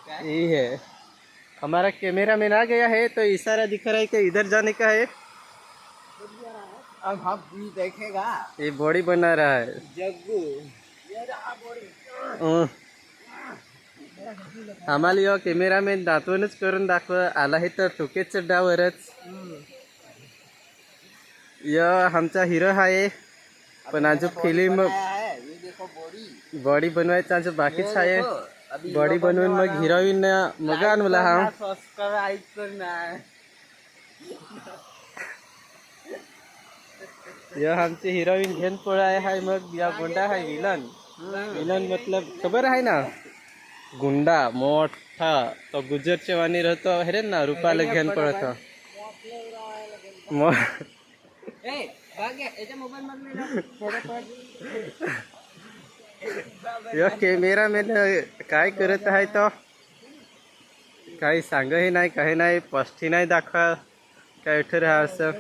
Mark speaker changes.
Speaker 1: यही है, हमारा कैमरा मैन आ गया है तो इशारा दिख रहा है कि इधर जाने का है।
Speaker 2: अब हम भी देखेगा।
Speaker 1: ये बॉडी बना रहा है
Speaker 2: जग्गू ये रहा बॉडी।
Speaker 1: आम्हाला यो कॅमेरामॅन दाखवूनच करून दाखव आला आहे तर टोकेच चढावरच। यो आमचा हिरो आहे पण अजून फिल्म
Speaker 2: ये देखो बॉडी
Speaker 1: बॉडी बनवायचं अजून बाकीच आहे। बॉडी बनवून मग हिरोईन मग आणला हा।
Speaker 2: सब्सक्राइब करना है।
Speaker 1: यो आमची हिरोईन घेऊन पळाय आहे मग या गुंडा आहे विलन। विलन मतलब खबर आहे ना, गुंडा मोठा तो गुजरचे वाणी राहतो हे ना, रुपाला घेऊन पळतो। यो कॅमेरामॅन काय करत आहे तो काही सांगही नाही, काही नाही, स्पष्टही नाही दाखवा काय ठर आहे असं।